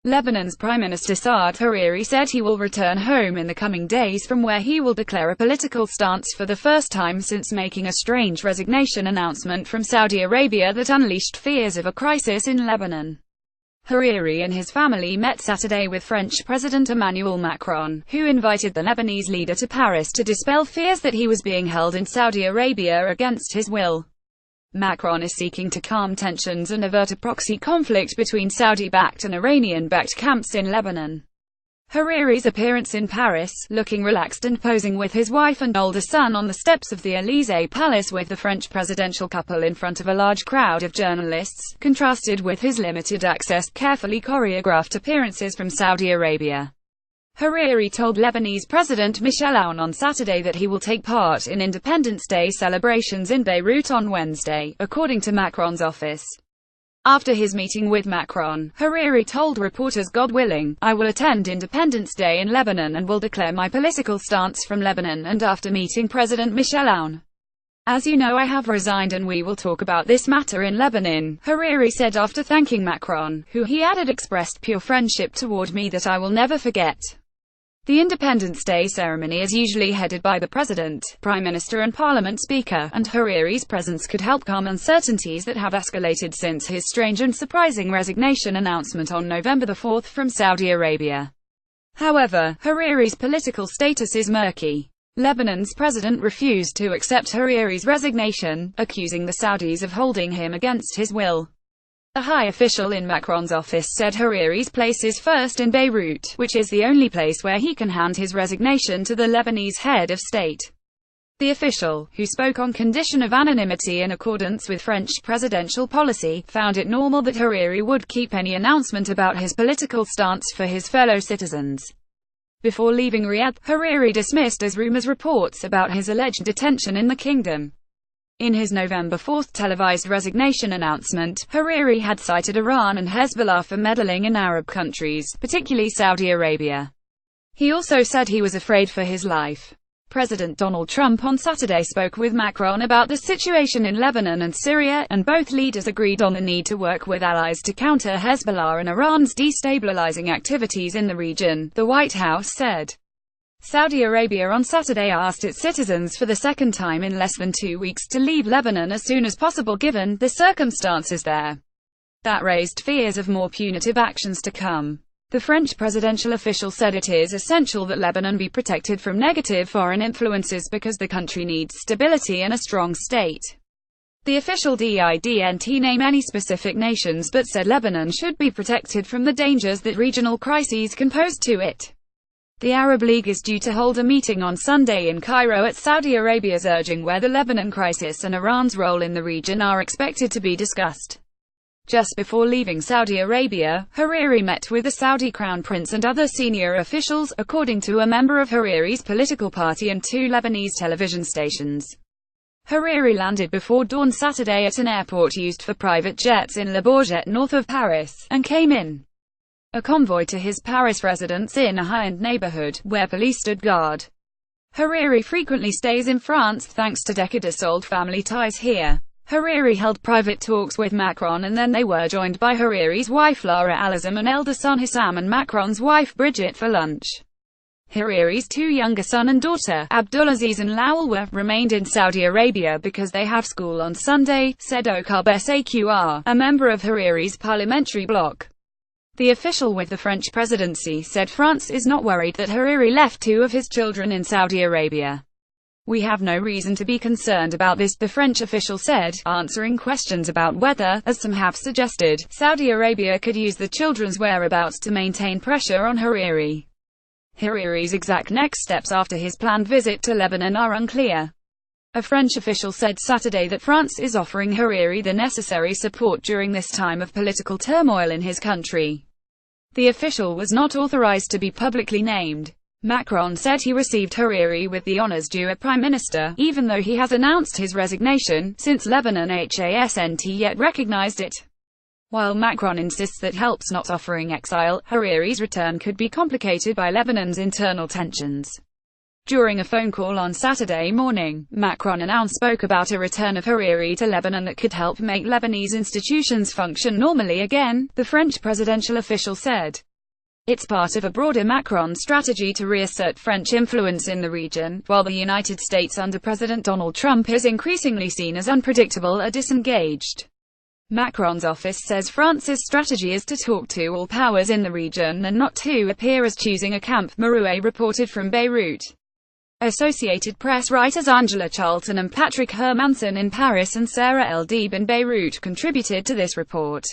Lebanon's Prime Minister Saad Hariri said he will return home in the coming days, from where he will declare a political stance for the first time since making a strange resignation announcement from Saudi Arabia that unleashed fears of a crisis in Lebanon. Hariri and his family met Saturday with French President Emmanuel Macron, who invited the Lebanese leader to Paris to dispel fears that he was being held in Saudi Arabia against his will. Macron is seeking to calm tensions and avert a proxy conflict between Saudi-backed and Iranian-backed camps in Lebanon. Hariri's appearance in Paris, looking relaxed and posing with his wife and older son on the steps of the Élysée Palace with the French presidential couple in front of a large crowd of journalists, contrasted with his limited-access, carefully choreographed appearances from Saudi Arabia. Hariri told Lebanese President Michel Aoun on Saturday that he will take part in Independence Day celebrations in Beirut on Wednesday, according to Macron's office. After his meeting with Macron, Hariri told reporters, "God willing, I will attend Independence Day in Lebanon and will declare my political stance from Lebanon and after meeting President Michel Aoun. As you know, I have resigned and we will talk about this matter in Lebanon," Hariri said after thanking Macron, who he added expressed pure friendship toward me that I will never forget. The Independence Day ceremony is usually headed by the President, Prime Minister and Parliament Speaker, and Hariri's presence could help calm uncertainties that have escalated since his strange and surprising resignation announcement on November 4 from Saudi Arabia. However, Hariri's political status is murky. Lebanon's president refused to accept Hariri's resignation, accusing the Saudis of holding him against his will. A high official in Macron's office said Hariri's place is first in Beirut, which is the only place where he can hand his resignation to the Lebanese head of state. The official, who spoke on condition of anonymity in accordance with French presidential policy, found it normal that Hariri would keep any announcement about his political stance for his fellow citizens. Before leaving Riyadh, Hariri dismissed as rumors reports about his alleged detention in the kingdom. In his November 4 televised resignation announcement, Hariri had cited Iran and Hezbollah for meddling in Arab countries, particularly Saudi Arabia. He also said he was afraid for his life. President Donald Trump on Saturday spoke with Macron about the situation in Lebanon and Syria, and both leaders agreed on the need to work with allies to counter Hezbollah and Iran's destabilizing activities in the region, the White House said. Saudi Arabia on Saturday asked its citizens for the second time in less than 2 weeks to leave Lebanon as soon as possible given the circumstances there. That raised fears of more punitive actions to come. The French presidential official said it is essential that Lebanon be protected from negative foreign influences because the country needs stability and a strong state. The official didn't name any specific nations but said Lebanon should be protected from the dangers that regional crises can pose to it. The Arab League is due to hold a meeting on Sunday in Cairo at Saudi Arabia's urging where the Lebanon crisis and Iran's role in the region are expected to be discussed. Just before leaving Saudi Arabia, Hariri met with the Saudi Crown Prince and other senior officials, according to a member of Hariri's political party and 2 Lebanese television stations. Hariri landed before dawn Saturday at an airport used for private jets in Le Bourget north of Paris, and came in a convoy to his Paris residence in a high-end neighborhood, where police stood guard. Hariri frequently stays in France thanks to decades-old family ties here. Hariri held private talks with Macron and then they were joined by Hariri's wife Lara Al-Azam and elder son Hussam and Macron's wife Brigitte for lunch. Hariri's 2 younger son and daughter, Abdulaziz and Lawal, remained in Saudi Arabia because they have school on Sunday, said Okab Saqr, a member of Hariri's parliamentary bloc. The official with the French presidency said France is not worried that Hariri left 2 of his children in Saudi Arabia. "We have no reason to be concerned about this," the French official said, answering questions about whether, as some have suggested, Saudi Arabia could use the children's whereabouts to maintain pressure on Hariri. Hariri's exact next steps after his planned visit to Lebanon are unclear. A French official said Saturday that France is offering Hariri the necessary support during this time of political turmoil in his country. The official was not authorized to be publicly named. Macron said he received Hariri with the honors due a prime minister, even though he has announced his resignation, since Lebanon hasn't yet recognized it. While Macron insists that help's not offering exile, Hariri's return could be complicated by Lebanon's internal tensions. During a phone call on Saturday morning, Macron spoke about a return of Hariri to Lebanon that could help make Lebanese institutions function normally again, the French presidential official said. It's part of a broader Macron strategy to reassert French influence in the region, while the United States under President Donald Trump is increasingly seen as unpredictable or disengaged. Macron's office says France's strategy is to talk to all powers in the region and not to appear as choosing a camp, Marouet reported from Beirut. Associated Press writers Angela Charlton and Patrick Hermanson in Paris and Sarah El Deeb in Beirut contributed to this report.